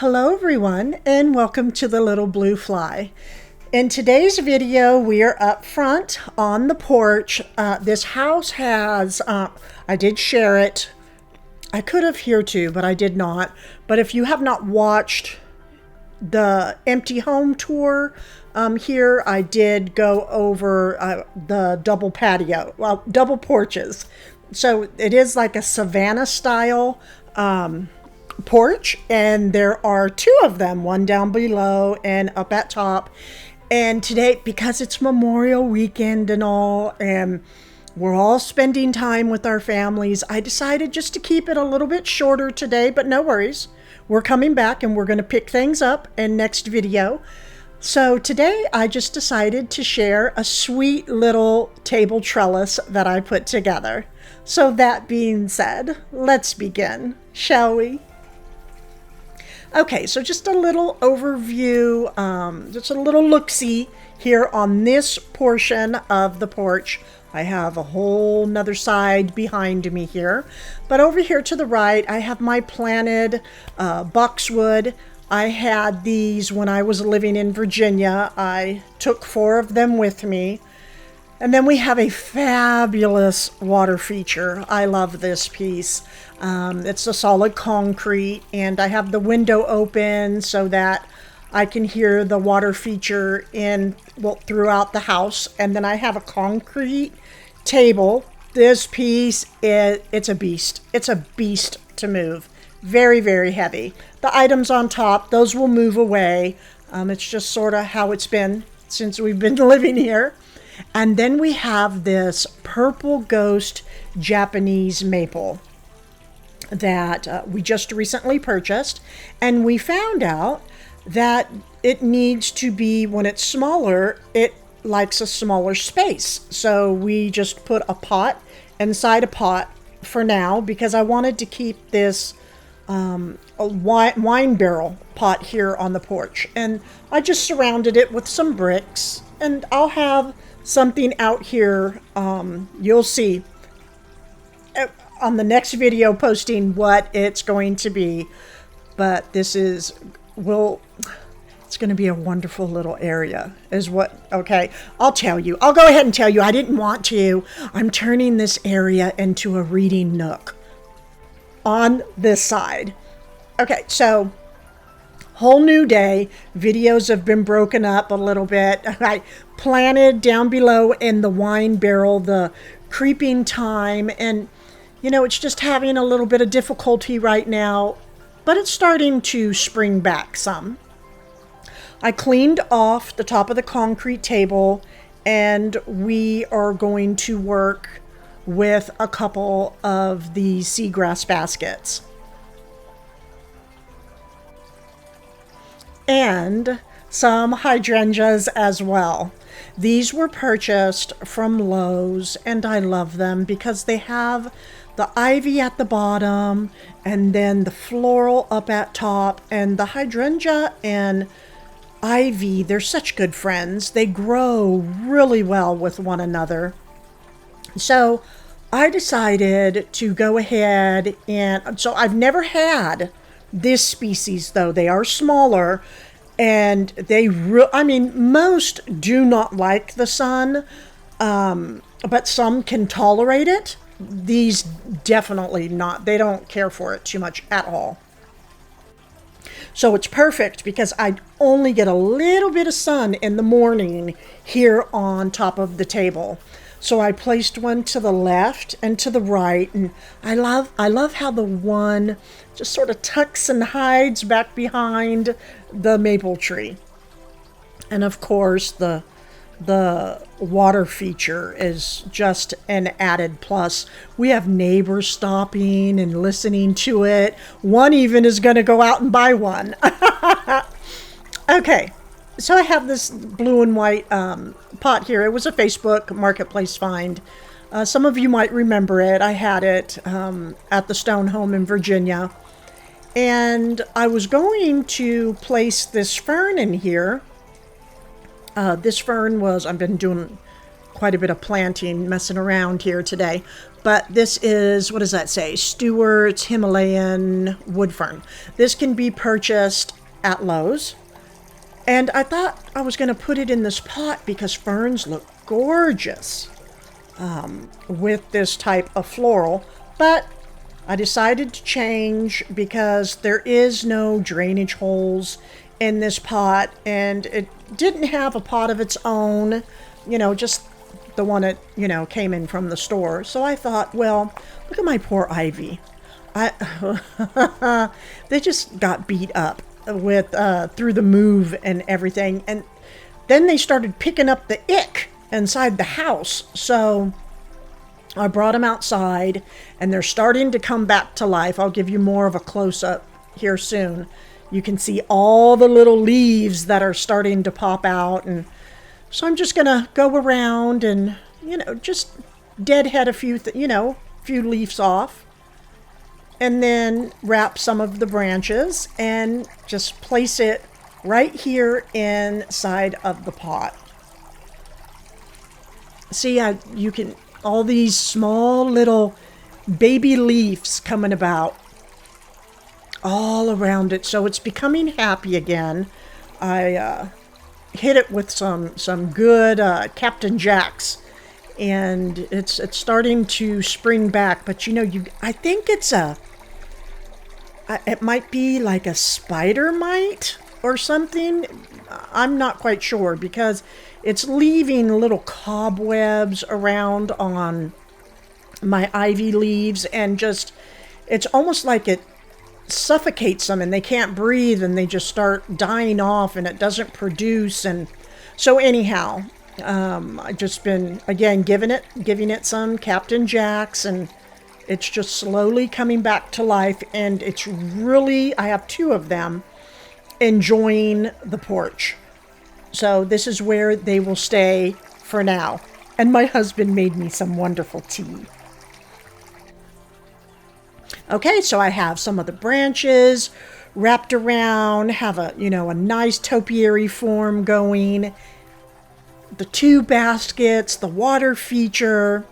Hello everyone and welcome to the Little Blue Fly. In today's video we are up front on the porch. This house has, I did share it. I could have here too, but I did not. But if you have not watched the empty home tour here, I did go over the double patio, well, double porches. So it is like a Savannah style porch, and there are two of them, one down below and up at top. And today, because it's Memorial Weekend and all, and we're all spending time with our families, I decided just to keep it a little bit shorter today, but no worries. We're coming back and we're going to pick things up in next video. So today I just decided to share a sweet little table trellis that I put together. So that being said, let's begin, shall we? Okay, so just a little overview, just a little look-see here on this portion of the porch. I have a whole nother side behind me here. But over here to the right, I have my planted boxwood. I had these when I was living in Virginia. I took 4 of them with me. And then we have a fabulous water feature. I love this piece. It's a solid concrete, and I have the window open so that I can hear the water feature throughout the house. And then I have a concrete table. This piece, it's a beast. It's a beast to move. Very, very heavy. The items on top, those will move away. It's just sort of how it's been since we've been living here. And then we have this purple ghost Japanese maple that we just recently purchased. And we found out that it needs to be, when it's smaller, it likes a smaller space. So we just put a pot inside a pot for now, because I wanted to keep this a wine barrel pot here on the porch. And I just surrounded it with some bricks, and I'll have something out here. You'll see on the next video posting what it's going to be, but it's going to be a wonderful little area okay, I'll go ahead and tell you, I didn't want to. I'm turning this area into a reading nook on this side. Okay, so whole new day. Videos have been broken up a little bit. I planted down below in the wine barrel the creeping thyme, and it's just having a little bit of difficulty right now, but it's starting to spring back some. I cleaned off the top of the concrete table, and we are going to work with a couple of the seagrass baskets. And some hydrangeas as well. These were purchased from Lowe's, and I love them because they have the ivy at the bottom and then the floral up at top. And the hydrangea and ivy, they're such good friends. They grow really well with one another. So I decided to go ahead so I've never had this species, though. They are smaller, and most do not like the sun, but some can tolerate it. These definitely not. They don't care for it too much at all. So it's perfect because I only get a little bit of sun in the morning here on top of the table. So I placed one to the left and to the right, and I love how the one just sort of tucks and hides back behind the maple tree. And of course, the water feature is just an added plus. We have neighbors stopping and listening to it. One even is going to go out and buy one. Okay. So I have this blue and white pot here. It was a Facebook Marketplace find. Some of you might remember it. I had it at the Stone Home in Virginia. And I was going to place this fern in here. This fern I've been doing quite a bit of planting, messing around here today. But this is, what does that say? Stewart's Himalayan wood fern. This can be purchased at Lowe's. And I thought I was going to put it in this pot because ferns look gorgeous with this type of floral. But I decided to change because there is no drainage holes in this pot, and it didn't have a pot of its own, just the one that, came in from the store. So I thought, well, look at my poor ivy. They just got beat up with through the move and everything. And then they started picking up the ick inside the house. So I brought them outside, and they're starting to come back to life. I'll give you more of a close-up here soon. You can see all the little leaves that are starting to pop out. And so I'm just going to go around and, just deadhead a few, few leaves off. And then wrap some of the branches and just place it right here inside of the pot. See, you can, all these small little baby leaves coming about all around it. So it's becoming happy again. I hit it with some good Captain Jacks, and it's starting to spring back. But I think it might be like a spider mite or something. I'm not quite sure because it's leaving little cobwebs around on my ivy leaves, and just, it's almost like it suffocates them and they can't breathe and they just start dying off and it doesn't produce. And so anyhow, I've just been, again, giving it some Captain Jacks, and it's just slowly coming back to life. And it's really, I have 2 of them enjoying the porch. So this is where they will stay for now. And my husband made me some wonderful tea. Okay, so I have some of the branches wrapped around, have a nice topiary form going. The 2 baskets, the water feature.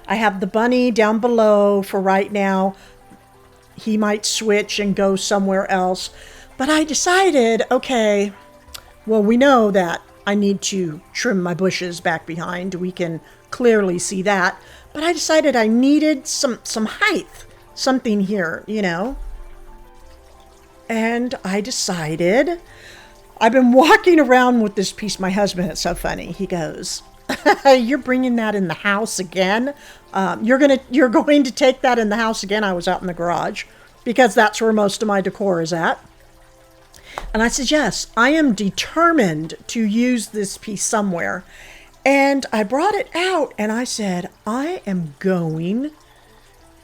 I have the bunny down below for right now. He might switch and go somewhere else. But I decided, okay, well, we know that I need to trim my bushes back behind. We can clearly see that. But I decided I needed some height, something here, And I decided, I've been walking around with this piece. My husband, it's so funny. He goes, "You're bringing that in the house again? You're going to take that in the house again?" I was out in the garage because that's where most of my decor is at. And I said, yes, I am determined to use this piece somewhere. And I brought it out and I said, I am going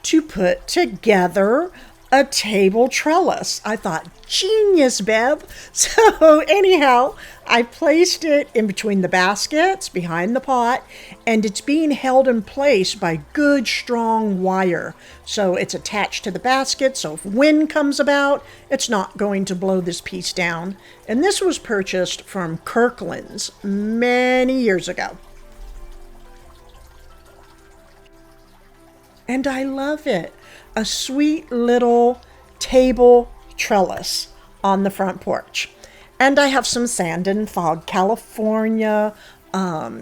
to put together a table trellis. I thought, genius, Bev. So anyhow, I placed it in between the baskets behind the pot, and it's being held in place by good, strong wire. So it's attached to the basket, so if wind comes about, it's not going to blow this piece down. And this was purchased from Kirkland's many years ago. And I love it. A sweet little table trellis on the front porch. And I have some Sand and Fog California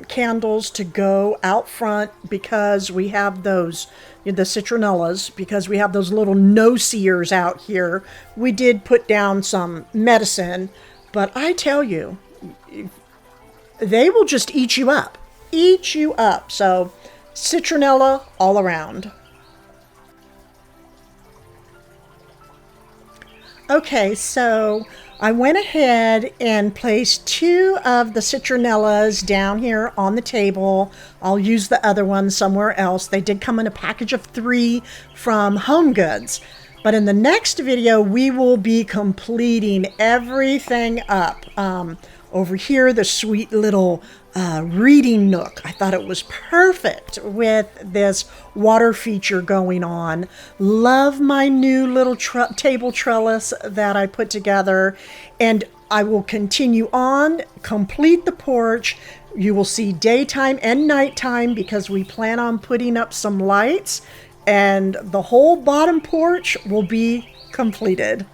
candles to go out front because we have those, the citronellas, because we have those little no-seers out here. We did put down some medicine, but I tell you, they will just eat you up. Eat you up. So citronella all around. Okay, so I went ahead and placed 2 of the citronellas down here on the table. I'll use the other one somewhere else. They did come in a package of 3 from Home Goods. But in the next video, we will be completing everything up. Over here, the sweet little reading nook. I thought it was perfect with this water feature going on. Love my new little table trellis that I put together. And I will continue on, complete the porch, You will see daytime and nighttime because we plan on putting up some lights, and the whole bottom porch will be completed.